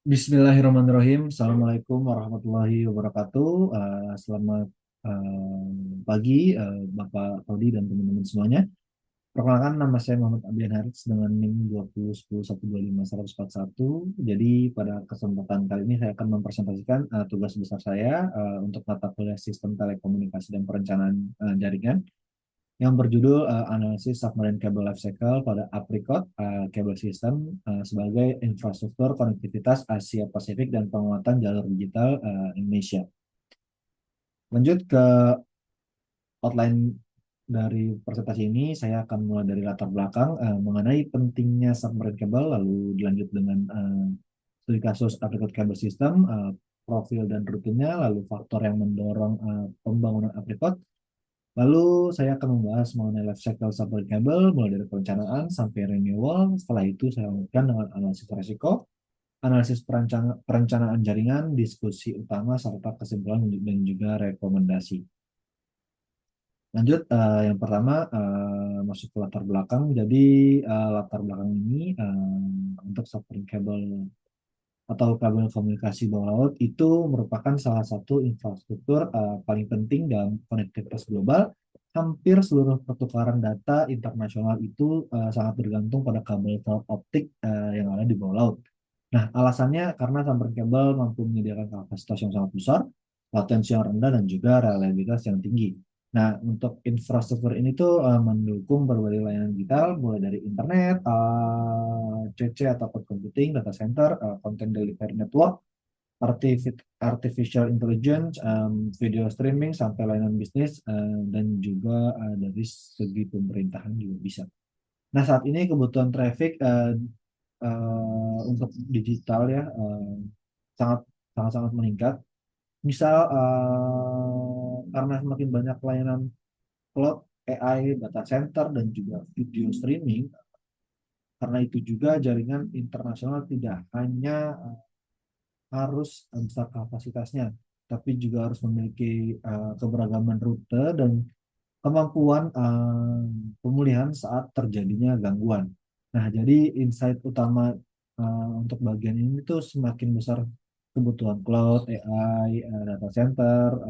Bismillahirrahmanirrahim. Assalamualaikum warahmatullahi wabarakatuh. Selamat pagi, Bapak Todi dan teman-teman semuanya. Perkenalkan, nama saya Muhammad Abian Harits dengan NIM 201011251141. Jadi pada kesempatan kali ini saya akan mempresentasikan tugas besar saya untuk mata kuliah Sistem Telekomunikasi dan Perencanaan Jaringan yang berjudul Analisis Submarine Cable Life Cycle pada Apricot Cable System sebagai infrastruktur konektivitas Asia Pasifik dan penguatan jalur digital Indonesia. Lanjut ke outline dari presentasi ini, saya akan mulai dari latar belakang mengenai pentingnya submarine cable, lalu dilanjut dengan studi kasus Apricot Cable System, profil dan rutinnya, lalu faktor yang mendorong pembangunan Apricot. Lalu saya akan membahas mengenai life cycle submarine cable mulai dari perencanaan sampai renewal. Setelah itu saya lanjutkan dengan analisis risiko, analisis perencanaan jaringan, diskusi utama serta kesimpulan dan juga rekomendasi. Lanjut, yang pertama masuk ke latar belakang. Jadi latar belakang ini untuk submarine cable atau kabel komunikasi bawah laut itu merupakan salah satu infrastruktur paling penting dalam konektivitas global. Hampir seluruh pertukaran data internasional itu sangat bergantung pada kabel fiber optik yang ada di bawah laut. Nah, alasannya karena submarine kabel mampu menyediakan kapasitas yang sangat besar, latensi yang rendah, dan juga reliabilitas yang tinggi. Nah, untuk infrastruktur ini tuh mendukung berbagai layanan digital, mulai dari internet, CC atau cloud computing, data center, content delivery network, artificial intelligence, video streaming, sampai layanan bisnis, dan juga dari segi pemerintahan juga bisa. Nah, saat ini kebutuhan traffic untuk digital ya sangat sangat sangat meningkat. Misal karena semakin banyak layanan cloud, AI, data center, dan juga video streaming. Karena itu juga jaringan internasional tidak hanya harus besar kapasitasnya, tapi juga harus memiliki keberagaman rute dan kemampuan pemulihan saat terjadinya gangguan. Nah, jadi insight utama untuk bagian ini tuh semakin besar kebutuhan cloud, AI, data center,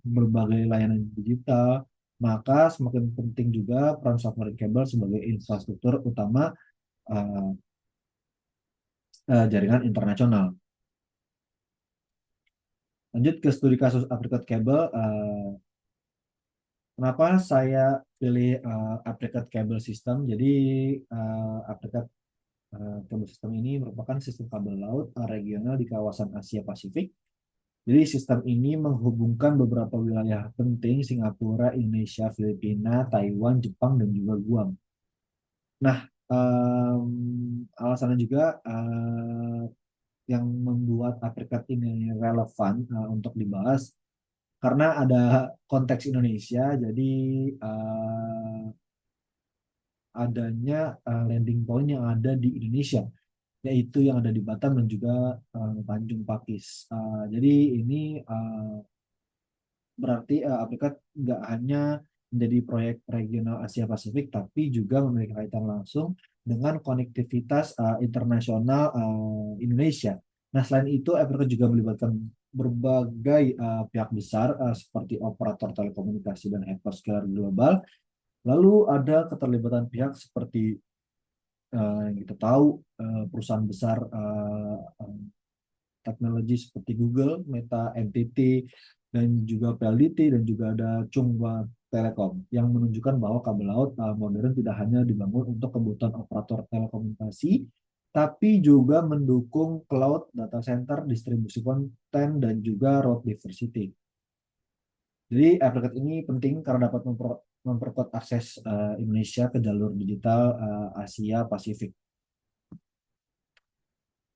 berbagai layanan digital, maka semakin penting juga peran submarine cable sebagai infrastruktur utama uh, jaringan internasional. Lanjut ke studi kasus Apricot Cable. Kenapa saya pilih Apricot Cable System? Jadi Apricot Cable System ini merupakan sistem kabel laut regional di kawasan Asia Pasifik. Jadi sistem ini menghubungkan beberapa wilayah penting Singapura, Indonesia, Filipina, Taiwan, Jepang, dan juga Guam. Nah, alasannya juga yang membuat Apricot ini relevan untuk dibahas karena ada konteks Indonesia, jadi adanya landing point yang ada di Indonesia, yaitu yang ada di Batam dan juga Tanjung Pakis. Jadi ini berarti Apricot nggak hanya menjadi proyek regional Asia Pasifik, tapi juga memiliki kaitan langsung dengan konektivitas internasional Indonesia. Nah, selain itu, Apricot juga melibatkan berbagai pihak besar seperti operator telekomunikasi dan hyperscaler global. Lalu ada keterlibatan pihak seperti yang kita tahu perusahaan besar teknologi seperti Google, Meta, NTT, dan juga PLDT, dan juga ada Chunghwa Telekom yang menunjukkan bahwa kabel laut modern tidak hanya dibangun untuk kebutuhan operator telekomunikasi, tapi juga mendukung cloud, data center, distribusi konten, dan juga road diversity. Jadi aplikasi ini penting karena dapat memperkuat akses Indonesia ke jalur digital Asia Pasifik.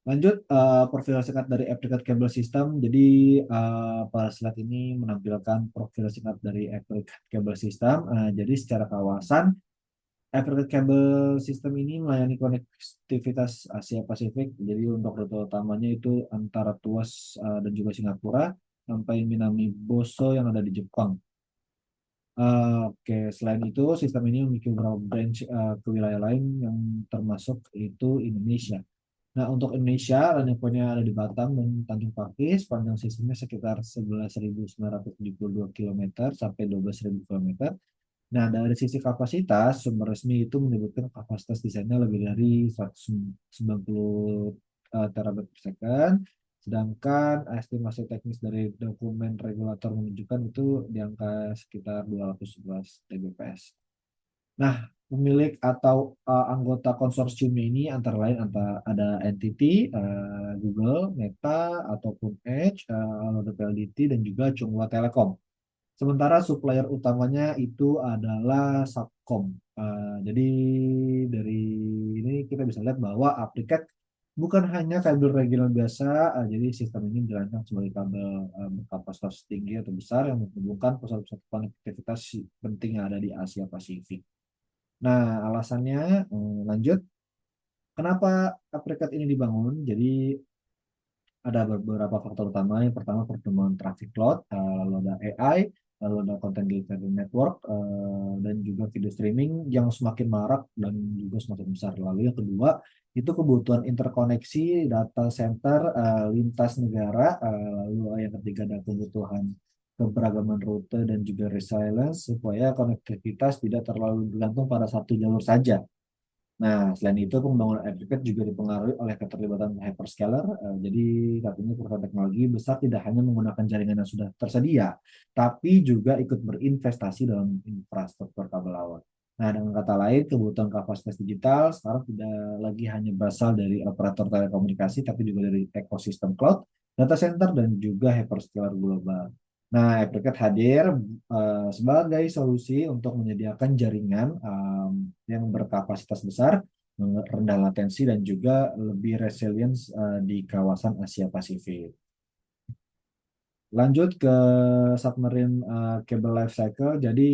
Lanjut, profil singkat dari Apricot Cable System. Jadi pada slide ini menampilkan profil singkat dari Apricot Cable System. Jadi secara kawasan, Apricot Cable System ini melayani konektivitas Asia Pasifik. Jadi untuk rute utamanya itu antara Tuas dan juga Singapura sampai Minami Boso yang ada di Jepang. Oke, selain itu sistem ini memiliki beberapa branch ke wilayah lain yang termasuk itu Indonesia. Nah, untuk Indonesia, landing point-nya ada di Batam dan Tanjung Pakis, panjang sistemnya sekitar 11.972 km sampai 12.000 km. Nah, dari sisi kapasitas, sumber resmi itu menyebutkan kapasitas desainnya lebih dari 190 terabyte per second, sedangkan estimasi teknis dari dokumen regulator menunjukkan itu di angka sekitar 211 Tbps. Nah, pemilik atau anggota konsorsiumnya ini antara lain ada NTT, Google, Meta, ataupun Edge, Lenovo PLDT, dan juga Chunghwa Telecom. Sementara supplier utamanya itu adalah Subcom. Jadi dari ini kita bisa lihat bahwa Apricat bukan hanya kabel regional biasa, jadi sistem ini dirancang sebagai kabel berkapasitas tinggi atau besar yang menghubungkan pusat-pusat konektivitas penting yang ada di Asia Pasifik. Nah, alasannya lanjut, kenapa Apricat ini dibangun? Jadi ada beberapa faktor utama. Yang pertama pertemuan traffic cloud, lalu ada AI, lalu ada content delivery network, dan juga video streaming yang semakin marak dan juga semakin besar. Lalu yang kedua itu kebutuhan interkoneksi data center lintas negara. Lalu yang ketiga ada kebutuhan keberagaman rute dan juga resilience supaya konektivitas tidak terlalu bergantung pada satu jalur saja. Nah, selain itu pembangunan Epic juga dipengaruhi oleh keterlibatan hyperscaler. Jadi saat ini perusahaan teknologi besar tidak hanya menggunakan jaringan yang sudah tersedia, tapi juga ikut berinvestasi dalam infrastruktur kabel laut. Nah, dengan kata lain, kebutuhan kapasitas digital sekarang tidak lagi hanya berasal dari operator telekomunikasi, tapi juga dari ekosistem cloud, data center, dan juga hyperscaler global. Nah, Epic hadir sebagai solusi untuk menyediakan jaringan yang berkapasitas besar, rendah latensi, dan juga lebih resilience di kawasan Asia Pasifik. Lanjut ke submarine cable life cycle. Jadi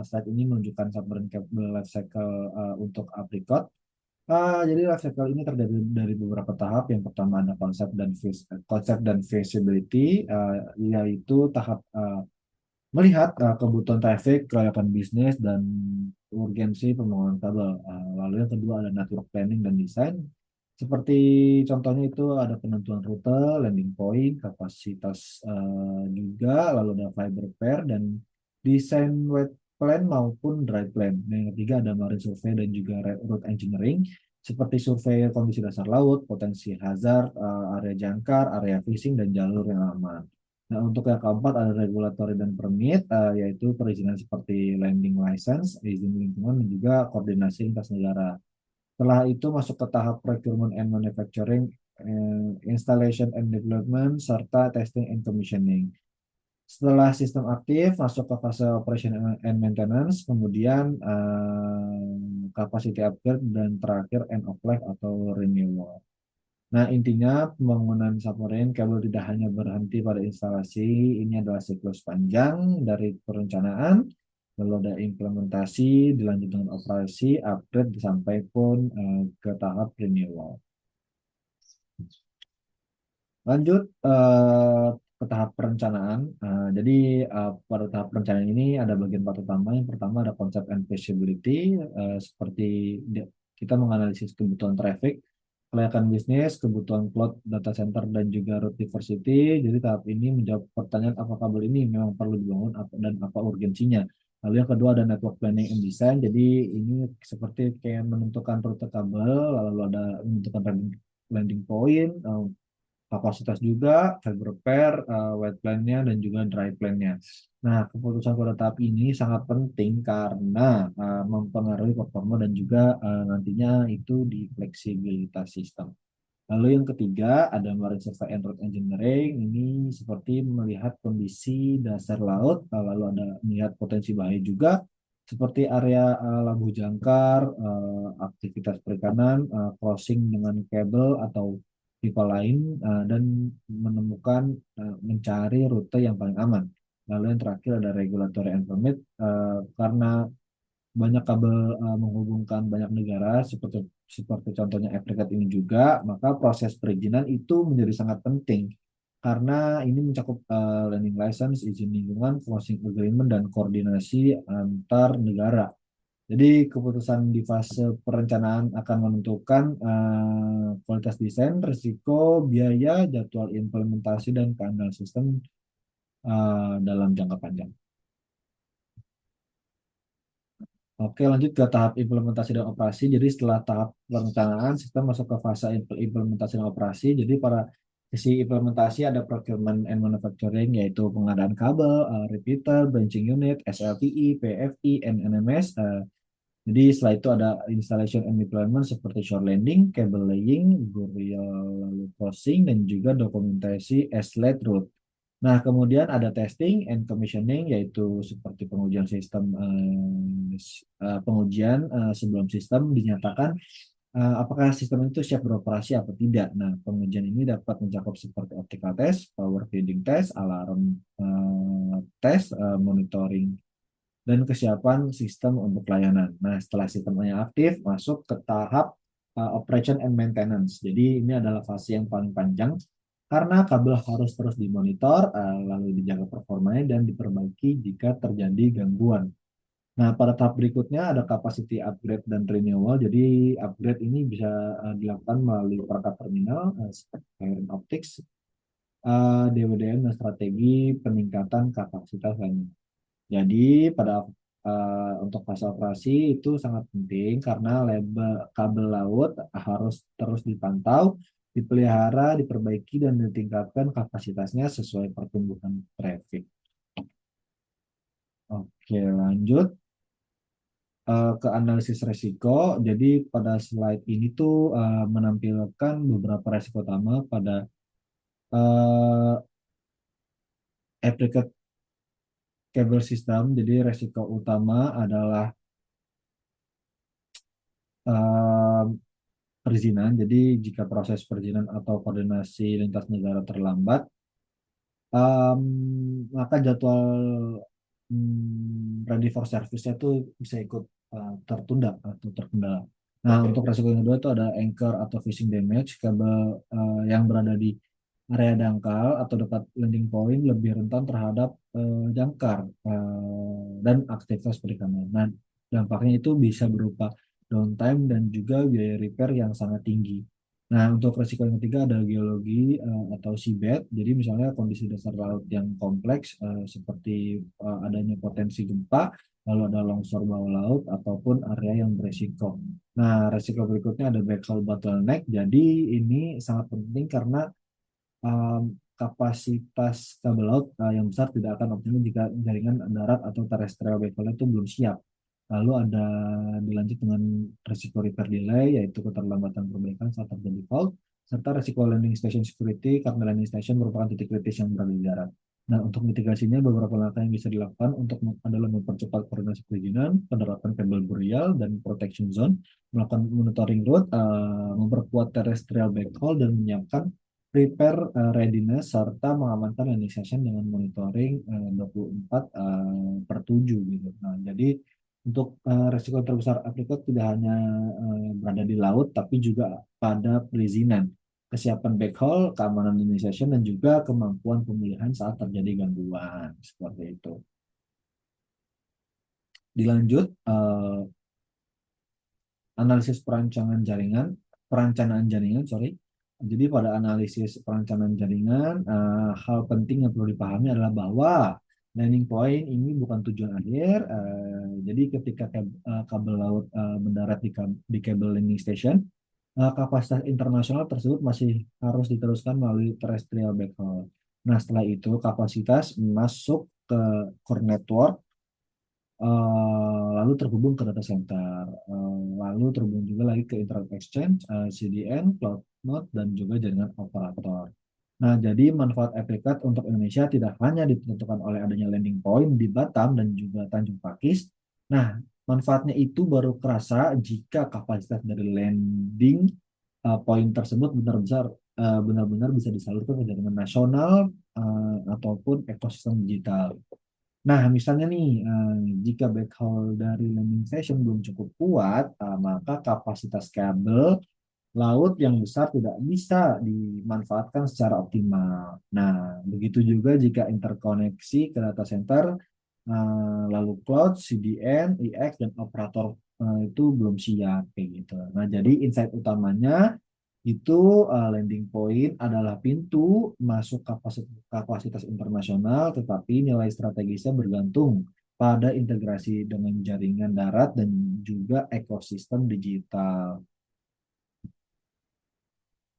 slide ini menunjukkan submarine cable life cycle untuk Apricot. Jadi life cycle ini terdiri dari beberapa tahap. Yang pertama ada konsep dan feasibility, yaitu tahap melihat kebutuhan traffic, kelayakan bisnis, dan urgensi pembangunan kabel. Lalu yang kedua ada network planning dan desain. Seperti contohnya itu ada penentuan rute, landing point, kapasitas juga, lalu ada fiber pair dan desain wet plan maupun dry plan. Nah, yang ketiga ada marine survey dan juga route engineering, seperti survei kondisi dasar laut, potensi hazard, area jangkar, area fishing, dan jalur yang aman. Nah, untuk yang keempat ada regulatory dan permit, yaitu perizinan seperti landing license, izin lingkungan, dan juga koordinasi lintas negara. Setelah itu masuk ke tahap procurement and manufacturing, installation and development, serta testing and commissioning. Setelah sistem aktif, masuk ke fase operation and maintenance, kemudian capacity upgrade, dan terakhir end of life atau renewal. Nah, intinya pembangunan submarine kabel tidak hanya berhenti pada instalasi, ini adalah siklus panjang dari perencanaan, lalu ada implementasi, dilanjut dengan operasi, upgrade, sampai pun ke tahap renewal. Lanjut ke tahap perencanaan. Jadi pada tahap perencanaan ini ada bagian empat utama. Yang pertama ada konsep and feasibility, seperti kita menganalisis kebutuhan traffic, kelayakan bisnis, kebutuhan cloud, data center, dan juga route diversity. Jadi tahap ini menjawab pertanyaan apa kabel ini memang perlu dibangun dan apa urgensinya. Lalu yang kedua ada network planning and design. Jadi ini seperti kayak menentukan rute kabel, lalu ada menentukan landing point, kapasitas juga, fiber pair, wet plan-nya, dan juga dry plan-nya. Nah, keputusan pada tahap ini sangat penting karena mempengaruhi performa dan juga nantinya itu di fleksibilitas sistem. Lalu yang ketiga ada marine survey and route engineering. Ini seperti melihat kondisi dasar laut, lalu ada melihat potensi bahaya juga seperti area labuh jangkar, aktivitas perikanan, crossing dengan kabel atau pipa lain, dan menemukan mencari rute yang paling aman. Lalu yang terakhir ada regulatory and permit, karena banyak kabel menghubungkan banyak negara seperti seperti contohnya Afrikat ini juga, maka proses perizinan itu menjadi sangat penting karena ini mencakup landing license, izin lingkungan, closing agreement, dan koordinasi antar negara. Jadi keputusan di fase perencanaan akan menentukan kualitas desain, risiko, biaya, jadwal implementasi, dan keandalan sistem dalam jangka panjang. Oke, lanjut ke tahap implementasi dan operasi. Jadi setelah tahap perencanaan, sistem masuk ke fase implementasi dan operasi. Jadi pada sisi implementasi ada procurement and manufacturing, yaitu pengadaan kabel, repeater, branching unit, SLTI, PFI, and NMS. Jadi setelah itu ada installation and deployment seperti shore landing, cable laying, burial lalu crossing, dan juga dokumentasi SLAT route. Nah, kemudian ada testing and commissioning, yaitu seperti pengujian sistem, pengujian sebelum sistem dinyatakan apakah sistem itu siap beroperasi atau tidak. Nah, pengujian ini dapat mencakup seperti optical test, power feeding test, alarm test, monitoring, dan kesiapan sistem untuk layanan. Nah, setelah sistemnya aktif, masuk ke tahap operation and maintenance. Jadi ini adalah fase yang paling panjang karena kabel harus terus dimonitor, lalu dijaga performanya dan diperbaiki jika terjadi gangguan. Nah, pada tahap berikutnya ada capacity upgrade dan renewal. Jadi upgrade ini bisa dilakukan melalui perangkat terminal, seperti fiber optics, DWDM, dan strategi peningkatan kapasitas lainnya. Jadi pada untuk fase operasi itu sangat penting karena kabel laut harus terus dipantau, dipelihara, diperbaiki, dan ditingkatkan kapasitasnya sesuai pertumbuhan traffic. Oke, lanjut ke analisis resiko. Jadi pada slide ini tuh menampilkan beberapa resiko utama pada uh, applicate cable system. Jadi resiko utama adalah uh, perizinan. Jadi jika proses perizinan atau koordinasi lintas negara terlambat, maka jadwal ready for service-nya itu bisa ikut tertunda atau terkendala. Nah, untuk resiko yang kedua itu ada anchor atau fishing damage. Kabel yang berada di area dangkal atau dekat landing point lebih rentan terhadap jangkar dan aktivitas perikanan. Nah, dampaknya itu bisa berupa downtime dan juga biaya repair yang sangat tinggi. Nah, untuk resiko yang ketiga ada geologi atau seabed. Jadi misalnya kondisi dasar laut yang kompleks seperti adanya potensi gempa, lalu ada longsor bawah laut ataupun area yang beresiko. Nah, resiko berikutnya ada backhaul bottleneck. Jadi ini sangat penting karena kapasitas kabel laut yang besar tidak akan optimal jika jaringan darat atau terrestrial backhaul itu belum siap. Lalu ada dilanjut dengan risiko repair delay, yaitu keterlambatan perbaikan saat terjadi fault, serta risiko landing station security karena landing station merupakan titik kritis yang berada di darat. Nah, untuk mitigasinya beberapa langkah yang bisa dilakukan adalah mempercepat koordinasi perizinan, penerapan kabel burial dan protection zone, melakukan monitoring route, memperkuat terrestrial backhaul, dan menyiapkan prepare readiness serta mengamankan landing station dengan monitoring 24 per 7 gitu. Nah, jadi untuk resiko terbesar aprikot tidak hanya berada di laut tapi juga pada perizinan, kesiapan backhaul, keamanan landing station, dan juga kemampuan pemulihan saat terjadi gangguan seperti itu. Dilanjut analisis perencanaan jaringan, sorry. Jadi pada analisis perencanaan jaringan, hal penting yang perlu dipahami adalah bahwa landing point ini bukan tujuan akhir. Jadi ketika kabel laut mendarat di kabel landing station, kapasitas internasional tersebut masih harus diteruskan melalui terrestrial backhaul. Nah, setelah itu kapasitas masuk ke core network, lalu terhubung ke data center, lalu terhubung juga lagi ke internet exchange, CDN, cloud node, dan juga jaringan operator. Nah, jadi manfaat Epicard untuk Indonesia tidak hanya ditentukan oleh adanya landing point di Batam dan juga Tanjung Pakis. Nah, manfaatnya itu baru kerasa jika kapasitas dari landing point tersebut benar-benar bisa disalurkan ke jaringan nasional ataupun ekosistem digital. Nah, misalnya nih, jika backhaul dari landing station belum cukup kuat, maka kapasitas kabel laut yang besar tidak bisa dimanfaatkan secara optimal. Nah, begitu juga jika interkoneksi ke data center Lalu cloud, CDN, EX, dan operator itu belum siap kayak gitu. Nah, jadi insight utamanya itu landing point adalah pintu masuk kapasitas internasional, tetapi nilai strategisnya bergantung pada integrasi dengan jaringan darat dan juga ekosistem digital.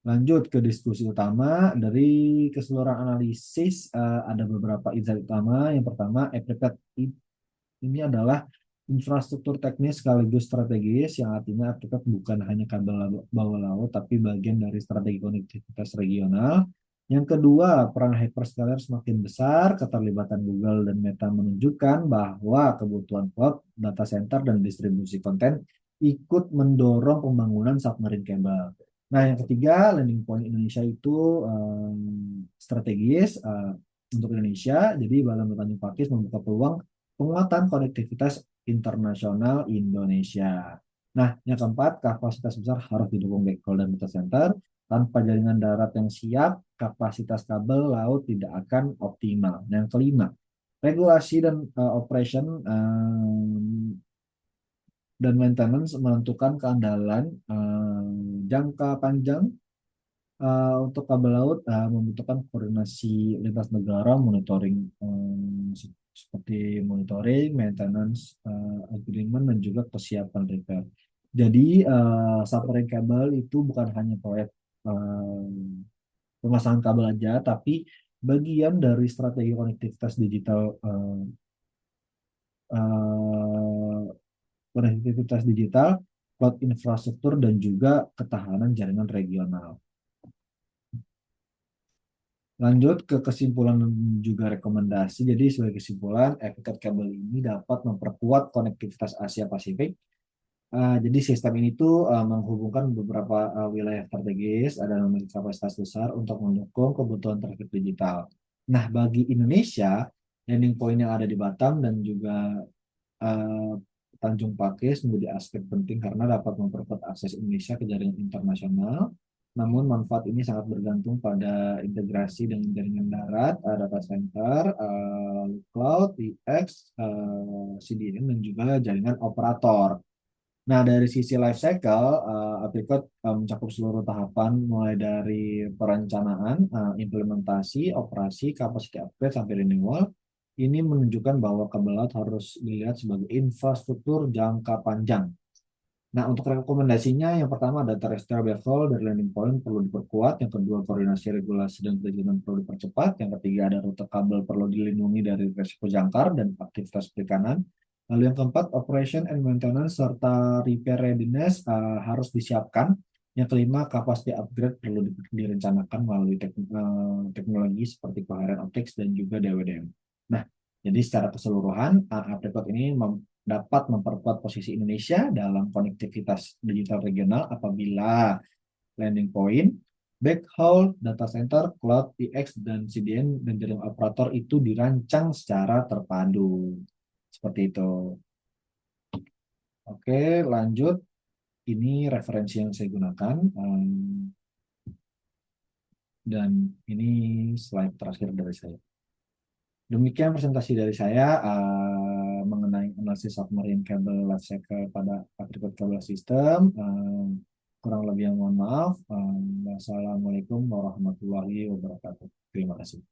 Lanjut ke diskusi utama. Dari keseluruhan analisis, ada beberapa insight utama. Yang pertama, Apricot ini adalah infrastruktur teknis sekaligus strategis, yang artinya Apricot bukan hanya kabel bawah laut, tapi bagian dari strategi konektivitas regional. Yang kedua, peran hyperscaler semakin besar. Keterlibatan Google dan Meta menunjukkan bahwa kebutuhan cloud, data center, dan distribusi konten ikut mendorong pembangunan submarine cable. Nah, yang ketiga, landing point Indonesia itu strategis untuk Indonesia. Jadi, Batam Tanjung Pakis membuka peluang penguatan konektivitas internasional Indonesia. Nah, yang keempat, kapasitas besar harus didukung backhaul dan data center. Tanpa jaringan darat yang siap, kapasitas kabel laut tidak akan optimal. Yang kelima, regulasi dan operation dan maintenance menentukan keandalan jangka panjang. Untuk kabel laut membutuhkan koordinasi lintas negara, monitoring seperti monitoring, maintenance, agreement, dan juga kesiapan repair. Jadi submarine kabel itu bukan hanya proyek eh, pemasangan kabel aja, tapi bagian dari strategi konektivitas digital, eh, cloud infrastruktur, dan juga ketahanan jaringan regional. Lanjut ke kesimpulan dan juga rekomendasi. Jadi sebagai kesimpulan, Epicot Cable ini dapat memperkuat konektivitas Asia Pasifik. Jadi sistem ini tuh menghubungkan beberapa wilayah strategis, ada memiliki kapasitas besar untuk mendukung kebutuhan traffic digital. Nah, bagi Indonesia, landing point yang ada di Batam dan juga eh, Tanjung Pakis menjadi aspek penting karena dapat memperkuat akses Indonesia ke jaringan internasional. Namun manfaat ini sangat bergantung pada integrasi dengan jaringan darat, data center, cloud, EX, CDN, dan juga jaringan operator. Nah, dari sisi life cycle, Apricot mencakup seluruh tahapan mulai dari perencanaan, implementasi, operasi, capacity upgrade, sampai renewal. Ini menunjukkan bahwa kabel laut harus dilihat sebagai infrastruktur jangka panjang. Nah, untuk rekomendasinya, yang pertama ada terrestrial backhaul dari landing point perlu diperkuat. Yang kedua, koordinasi regulasi dan perizinan perlu dipercepat. Yang ketiga, ada rute kabel perlu dilindungi dari risiko jangkar dan aktivitas perikanan. Lalu yang keempat, operation and maintenance serta repair readiness harus disiapkan. Yang kelima, capacity upgrade perlu direncanakan melalui teknologi seperti coherent optics dan juga DWDM. Nah, jadi secara keseluruhan, Apricot ini dapat memperkuat posisi Indonesia dalam konektivitas digital regional apabila landing point, backhaul, data center, cloud, EX, dan CDN dan jaringan operator itu dirancang secara terpadu. Seperti itu. Oke, lanjut. Ini referensi yang saya gunakan. Dan ini slide terakhir dari saya. Demikian presentasi dari saya mengenai analisis submarine cable life cycle pada Apricot Cable System. Kurang lebih yang mohon maaf. Wassalamualaikum warahmatullahi wabarakatuh. Terima kasih.